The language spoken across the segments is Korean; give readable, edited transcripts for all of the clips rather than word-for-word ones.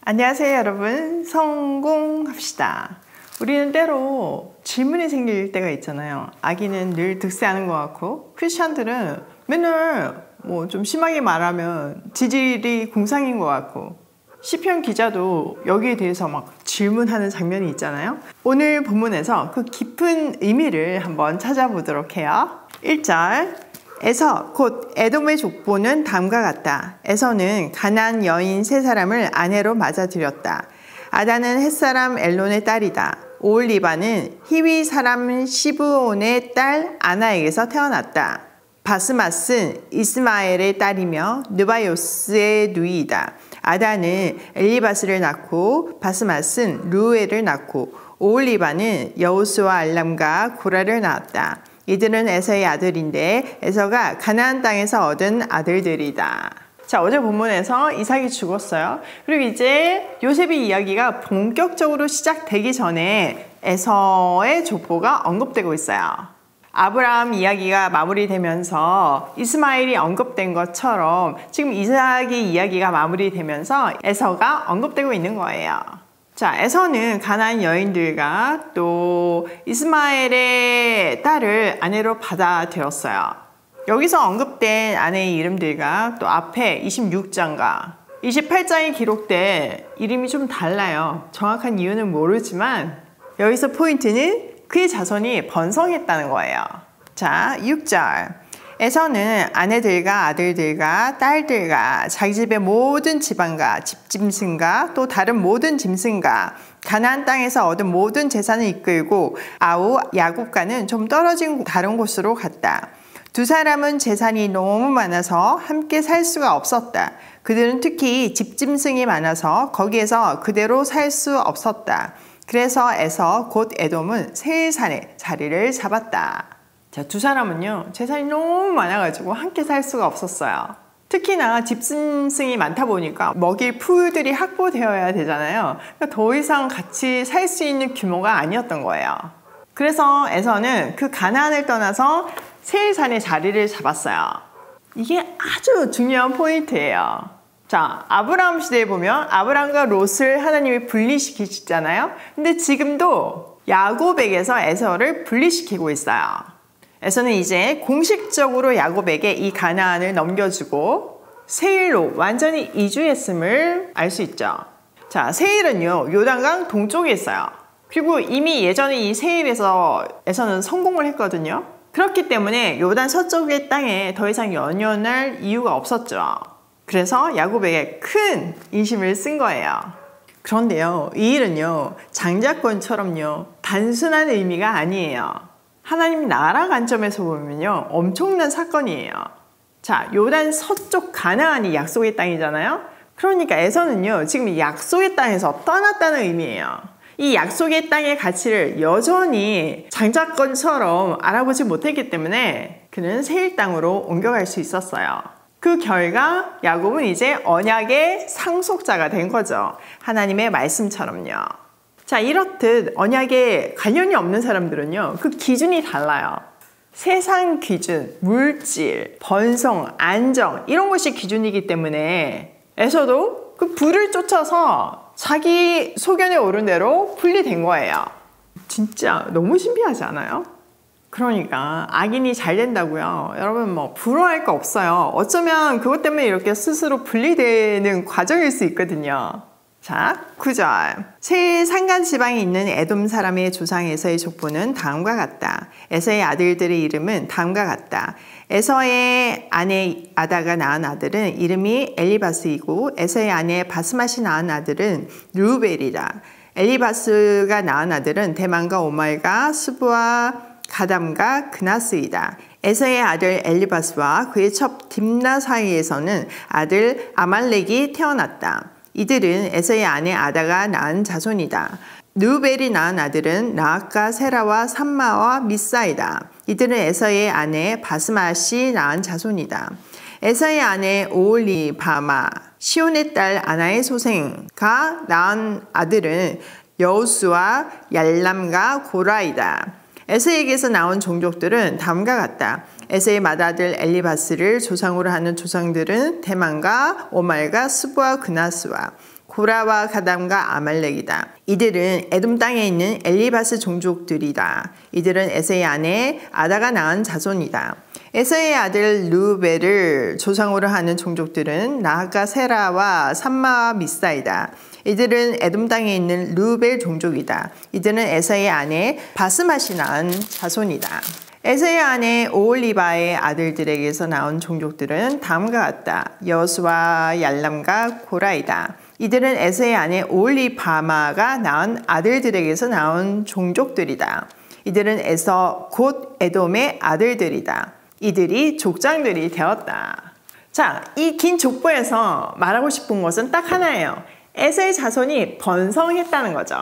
안녕하세요 여러분. 성공합시다. 우리는 때로 질문이 생길 때가 있잖아요. 아기는 늘 득세하는 것 같고 크리스찬들은 맨날 좀 심하게 말하면 지질이 궁상인 것 같고 시편 기자도 여기에 대해서 막 질문하는 장면이 있잖아요. 오늘 본문에서 그 깊은 의미를 한번 찾아보도록 해요. 1절 에서 곧 에돔의 족보는 다음과 같다. 에서는 가나안 여인 세 사람을 아내로 맞아들였다. 아다는 햇사람 엘론의 딸이다. 오홀리바는 히위 사람 시브온의 딸 아나에게서 태어났다. 바스맛은 이스마엘의 딸이며 느바요스의 누이이다. 아다는 엘리바스를 낳고 바스맛은 루엘을 낳고 오홀리바는 여호수아 알람과 고라를 낳았다. 이들은 에서의 아들인데 에서가 가나안 땅에서 얻은 아들들이다. 자, 어제 본문에서 이삭이 죽었어요. 그리고 이제 요셉의 이야기가 본격적으로 시작되기 전에 에서의 족보가 언급되고 있어요. 아브라함 이야기가 마무리되면서 이스마엘이 언급된 것처럼 지금 이삭의 이야기가 마무리되면서 에서가 언급되고 있는 거예요. 자, 에서는 가나안 여인들과 또 이스마엘의 딸을 아내로 받아들였어요. 여기서 언급된 아내의 이름들과 또 앞에 26장과 28장에 기록된 이름이 좀 달라요. 정확한 이유는 모르지만 여기서 포인트는 그의 자손이 번성했다는 거예요. 자, 6절 에서는 아내들과 아들들과 딸들과 자기 집의 모든 지방과 집짐승과 또 다른 모든 짐승과 가나안 땅에서 얻은 모든 재산을 이끌고 아우 야곱과는 좀 떨어진 다른 곳으로 갔다. 두 사람은 재산이 너무 많아서 함께 살 수가 없었다. 그들은 특히 집짐승이 많아서 거기에서 그대로 살 수 없었다. 그래서 에서 곧 에돔은 세일산에 자리를 잡았다. 자, 두 사람은요 재산이 너무 많아가지고 함께 살 수가 없었어요. 특히나 집짐승이 많다 보니까 먹일 풀들이 확보되어야 되잖아요. 그러니까 더 이상 같이 살 수 있는 규모가 아니었던 거예요. 그래서 에서는 그 가나안을 떠나서 세일산에 자리를 잡았어요. 이게 아주 중요한 포인트예요. 자, 아브라함 시대에 보면 아브라함과 롯을 하나님이 분리시키시잖아요. 근데 지금도 야곱에게서 에서를 분리시키고 있어요. 에서는 이제 공식적으로 야곱에게 이 가나안을 넘겨주고 세일로 완전히 이주했음을 알 수 있죠. 자, 세일은요 요단강 동쪽에 있어요. 그리고 이미 예전에 이 세일에서 에서는 성공을 했거든요. 그렇기 때문에 요단 서쪽의 땅에 더 이상 연연할 이유가 없었죠. 그래서 야곱에게 큰 인심을 쓴 거예요. 그런데요 이 일은요 장자권처럼요 단순한 의미가 아니에요. 하나님 나라 관점에서 보면요 엄청난 사건이에요. 자, 요단 서쪽 가나안이 약속의 땅이잖아요. 그러니까 에서는요 지금 약속의 땅에서 떠났다는 의미예요. 이 약속의 땅의 가치를 여전히 장자권처럼 알아보지 못했기 때문에 그는 세일 땅으로 옮겨갈 수 있었어요. 그 결과 야곱은 이제 언약의 상속자가 된 거죠. 하나님의 말씀처럼요. 자, 이렇듯 언약에 관련이 없는 사람들은요 그 기준이 달라요. 세상 기준, 물질, 번성, 안정 이런 것이 기준이기 때문에 에서도 그 부를 쫓아서 자기 소견에 오른 대로 분리된 거예요. 진짜 너무 신비하지 않아요? 그러니까 악인이 잘 된다고요 여러분 부러워할 거 없어요. 어쩌면 그것 때문에 이렇게 스스로 분리되는 과정일 수 있거든요. 자, 9절 세일 산간 지방에 있는 에돔 사람의 조상 에서의 족보는 다음과 같다. 에서의 아들들의 이름은 다음과 같다. 에서의 아내 아다가 낳은 아들은 이름이 엘리바스이고 에서의 아내 바스맛이 낳은 아들은 르우벨이라. 엘리바스가 낳은 아들은 대만과 오말과 스부와 가담과 그나스이다. 에서의 아들 엘리바스와 그의 첩 딥나 사이에서는 아들 아말렉이 태어났다. 이들은 에서의 아내 아다가 낳은 자손이다. 르우벨이 낳은 아들은 라합과 세라와 삼마와 미사이다. 이들은 에서의 아내 바스맛이 낳은 자손이다. 에서의 아내 오홀리바마 시온의 딸 아나의 소생가 낳은 아들은 여우수와 얄람과 고라이다. 에서에게서 나온 종족들은 다음과 같다. 에서의 맏아들 엘리바스를 조상으로 하는 조상들은 대만과 오말과 스부와 그나스와 고라와 가담과 아말렉이다. 이들은 에돔 땅에 있는 엘리바스 종족들이다. 이들은 에서의 아내 아다가 낳은 자손이다. 에서의 아들 르우벨을 조상으로 하는 종족들은 나하가 세라와 삼마와 미사이다. 이들은 에돔 땅에 있는 르우벨 종족이다. 이들은 에서의 아내 바스맛이 낳은 자손이다. 에서의 아내 오홀리바의 아들들에게서 나온 종족들은 다음과 같다. 여수와 얄람과 고라이다. 이들은 에서의 아내 오홀리바마가 낳은 아들들에게서 나온 종족들이다. 이들은 에서 곧 에돔의 아들들이다. 이들이 족장들이 되었다. 자, 이 긴 족보에서 말하고 싶은 것은 딱 하나예요. 에서의 자손이 번성했다는 거죠.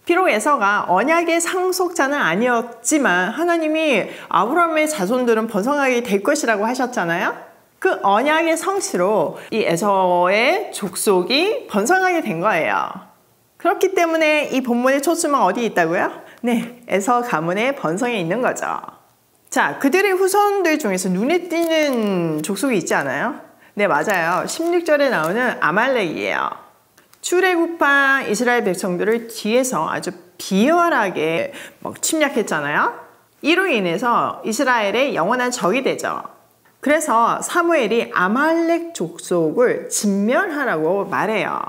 비록 에서가 언약의 상속자는 아니었지만 하나님이 아브라함의 자손들은 번성하게 될 것이라고 하셨잖아요. 그 언약의 성취로 이 에서의 족속이 번성하게 된 거예요. 그렇기 때문에 이 본문의 초점은 어디에 있다고요? 네, 에서 가문의 번성에 있는 거죠. 자, 그들의 후손들 중에서 눈에 띄는 족속이 있지 않아요? 네, 맞아요. 16절에 나오는 아말렉이에요. 출애굽한 이스라엘 백성들을 뒤에서 아주 비열하게 침략했잖아요. 이로 인해서 이스라엘의 영원한 적이 되죠. 그래서 사무엘이 아말렉 족속을 진멸하라고 말해요.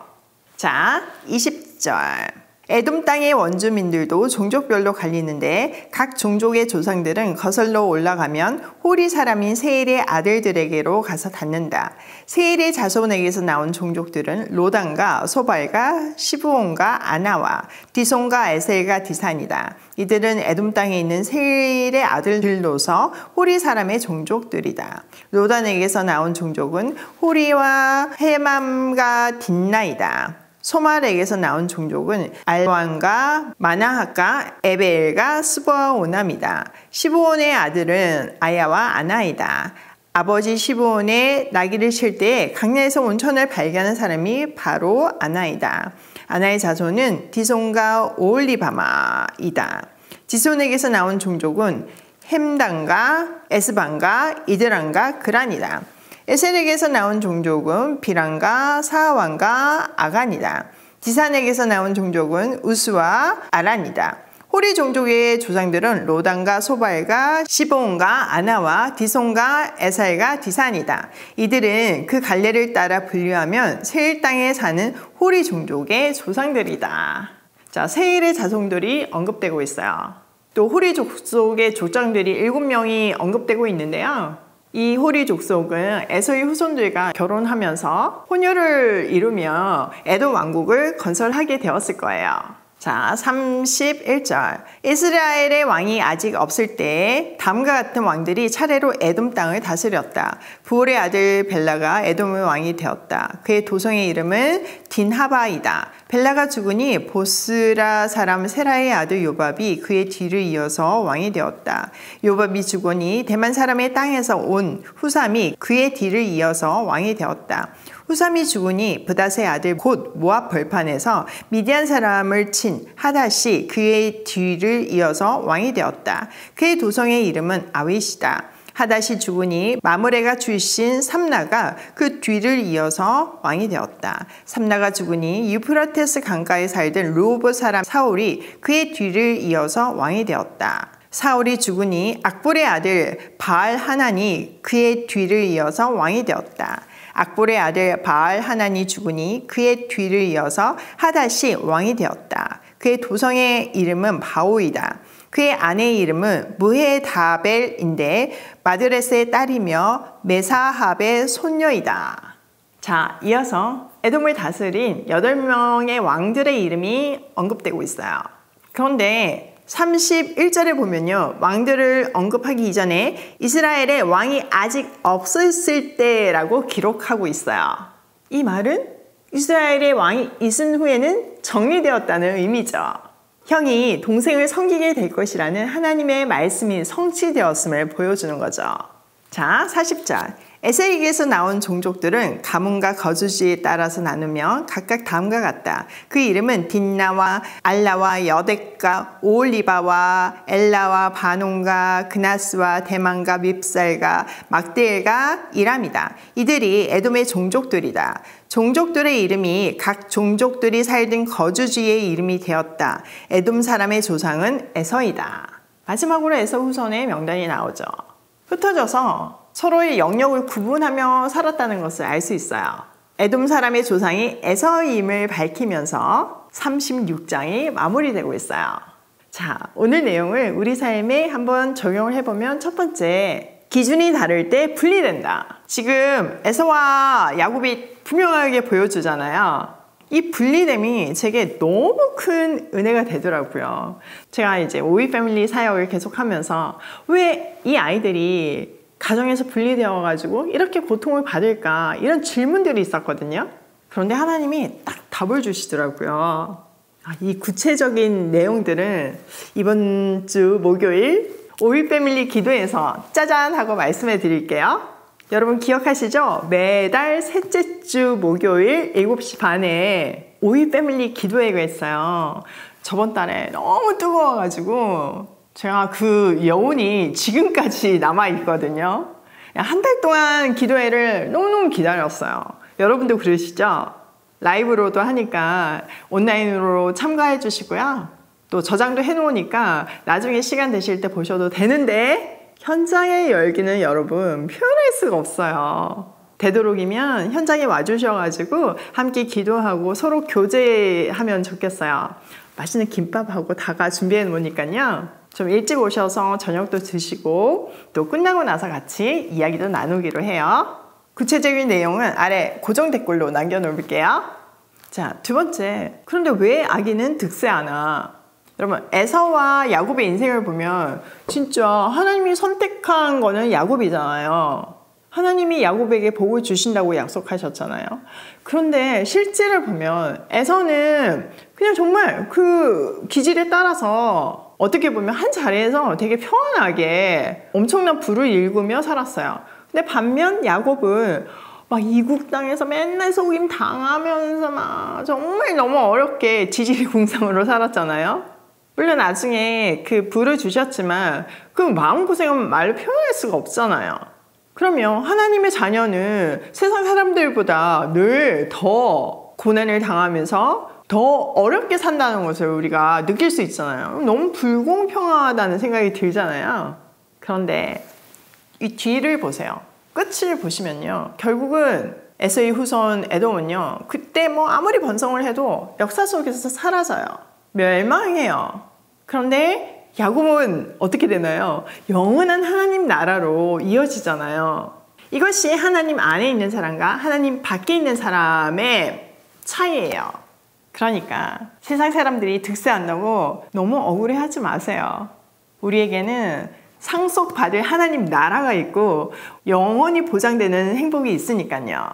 자, 20절. 에돔 땅의 원주민들도 종족별로 갈리는데 각 종족의 조상들은 거슬러 올라가면 호리 사람인 세일의 아들들에게로 가서 닿는다. 세일의 자손에게서 나온 종족들은 로단과 소발과 시브온과 아나와 디손과 에셀과 디산이다. 이들은 에돔 땅에 있는 세일의 아들들로서 호리 사람의 종족들이다. 로단에게서 나온 종족은 호리와 헤맘과 딘나이다. 소말에게서 나온 종족은 알완과 마나핫과 에벨과 스보아오남이다. 시브온의 아들은 아야와 아나이다. 아버지 시브온의 나귀를 칠 때에 강야에서 온천을 발견한 사람이 바로 아나이다. 아나의 자손은 디손과 오홀리바마이다. 디손에게서 나온 종족은 햄단과 에스반과 이드란과 그란이다. 에셀에게서 나온 종족은 비란과 사하완과 아간이다. 디산에게서 나온 종족은 우스와 아란이다. 호리 종족의 조상들은 로단과 소발과 시브온과 아나와 디손과 에살과 디산이다. 이들은 그 갈래를 따라 분류하면 세일 땅에 사는 호리 종족의 조상들이다. 자, 세일의 자손들이 언급되고 있어요. 또 호리 족속의 족장들이 7명이 언급되고 있는데요. 이 호리 족속은 에서의 후손들과 결혼하면서 혼혈을 이루며 에돔 왕국을 건설하게 되었을 거예요. 자, 31절. 이스라엘의 왕이 아직 없을 때 다음과 같은 왕들이 차례로 에돔 땅을 다스렸다. 부올의 아들 벨라가 에돔의 왕이 되었다. 그의 도성의 이름은 딘하바이다. 벨라가 죽으니 보스라 사람 세라의 아들 요밥이 그의 뒤를 이어서 왕이 되었다. 요밥이 죽으니 대만 사람의 땅에서 온 후삼이 그의 뒤를 이어서 왕이 되었다. 후삼이 죽으니 브닷의 아들 곧 모압 벌판에서 미디안 사람을 친 하닷이 그의 뒤를 이어서 왕이 되었다. 그의 도성의 이름은 아윗이다. 하닷이 죽으니 마므레가 출신 삼나가 그 뒤를 이어서 왕이 되었다. 삼나가 죽으니 유프라테스 강가에 살던 르호봇 사람 사울이 그의 뒤를 이어서 왕이 되었다. 사울이 죽으니 악볼의 아들 바알 하난이 그의 뒤를 이어서 왕이 되었다. 악볼의 아들 바알 하난이 죽으니 그의 뒤를 이어서 하닷이 왕이 되었다. 그의 도성의 이름은 바오이다. 그의 아내의 이름은 무헤다벨인데 마드레스의 딸이며 메사합의 손녀이다. 자, 이어서 에돔을 다스린 8명의 왕들의 이름이 언급되고 있어요. 그런데 31절에 보면요, 왕들을 언급하기 이전에 이스라엘의 왕이 아직 없었을 때라고 기록하고 있어요. 이 말은 이스라엘의 왕이 있은 후에는 정리되었다는 의미죠. 형이 동생을 섬기게 될 것이라는 하나님의 말씀이 성취되었음을 보여주는 거죠. 자, 40절. 에서에게서 나온 종족들은 가문과 거주지에 따라서 나누며 각각 다음과 같다. 그 이름은 딘나와 알라와 여덱과 오올리바와 엘라와 바논과 그나스와 대만과 밉살과 막대엘과 이람이다. 이들이 에돔의 종족들이다. 종족들의 이름이 각 종족들이 살던 거주지의 이름이 되었다. 에돔 사람의 조상은 에서이다. 마지막으로 에서 후손의 명단이 나오죠. 흩어져서 서로의 영역을 구분하며 살았다는 것을 알 수 있어요. 에돔 사람의 조상이 에서임을 밝히면서 36장이 마무리되고 있어요. 자, 오늘 내용을 우리 삶에 한번 적용을 해보면 첫 번째, 기준이 다를 때 분리된다. 지금 에서와 야곱이 분명하게 보여주잖아요. 이 분리됨이 제게 너무 큰 은혜가 되더라고요. 제가 이제 오이 패밀리 사역을 계속하면서 왜 이 아이들이 가정에서 분리되어 가지고 이렇게 고통을 받을까 이런 질문들이 있었거든요. 그런데 하나님이 딱 답을 주시더라고요. 이 구체적인 내용들은 이번 주 목요일 오이 패밀리 기도에서 짜잔 하고 말씀해 드릴게요. 여러분 기억하시죠? 매달 셋째 주 목요일 7시 반에 오이 패밀리 기도회가 있어요. 저번 달에 너무 뜨거워가지고 제가 그 여운이 지금까지 남아있거든요. 한 달 동안 기도회를 너무너무 기다렸어요. 여러분도 그러시죠? 라이브로도 하니까 온라인으로 참가해 주시고요. 또 저장도 해놓으니까 나중에 시간 되실 때 보셔도 되는데 현장의 열기는 여러분 표현할 수가 없어요. 되도록이면 현장에 와주셔가지고 함께 기도하고 서로 교제하면 좋겠어요. 맛있는 김밥하고 다가 준비해 놓으니까요. 좀 일찍 오셔서 저녁도 드시고 또 끝나고 나서 같이 이야기도 나누기로 해요. 구체적인 내용은 아래 고정 댓글로 남겨놓을게요. 자, 두 번째, 그런데 왜 아기는 득세하나? 여러분, 에서와 야곱의 인생을 보면 진짜 하나님이 선택한 거는 야곱이잖아요. 하나님이 야곱에게 복을 주신다고 약속하셨잖아요. 그런데 실제를 보면 에서는 그냥 정말 그 기질에 따라서 어떻게 보면 한 자리에서 되게 평안하게 엄청난 부를 일구며 살았어요. 근데 반면 야곱은 막 이국 땅에서 맨날 속임 당하면서 막 정말 너무 어렵게 지지리궁상으로 살았잖아요. 물론 나중에 그 부를 주셨지만 그 마음고생은 말로 표현할 수가 없잖아요. 그러면 하나님의 자녀는 세상 사람들보다 늘 더 고난을 당하면서 더 어렵게 산다는 것을 우리가 느낄 수 있잖아요. 너무 불공평하다는 생각이 들잖아요. 그런데 이 뒤를 보세요. 끝을 보시면요. 결국은 에서의 후손 에돔은요. 그때 뭐 아무리 번성을 해도 역사 속에서 사라져요. 멸망해요. 그런데 야곱은 어떻게 되나요? 영원한 하나님 나라로 이어지잖아요. 이것이 하나님 안에 있는 사람과 하나님 밖에 있는 사람의 차이예요. 그러니까 세상 사람들이 득세한다고 너무 억울해하지 마세요. 우리에게는 상속받을 하나님 나라가 있고 영원히 보장되는 행복이 있으니까요.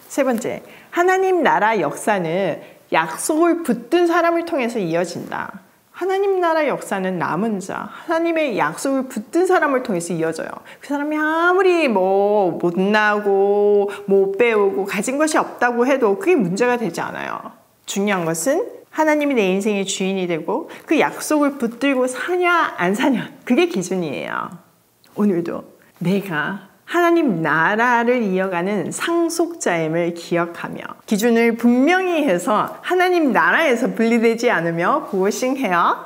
세 번째, 하나님 나라 역사는 약속을 붙든 사람을 통해서 이어진다. 하나님 나라 역사는 남은 자, 하나님의 약속을 붙든 사람을 통해서 이어져요. 그 사람이 아무리 뭐 못나고 못 배우고 가진 것이 없다고 해도 그게 문제가 되지 않아요. 중요한 것은 하나님이 내 인생의 주인이 되고 그 약속을 붙들고 사냐 안 사냐, 그게 기준이에요. 오늘도 내가 하나님 나라를 이어가는 상속자임을 기억하며 기준을 분명히 해서 하나님 나라에서 분리되지 않으며 고싱해요.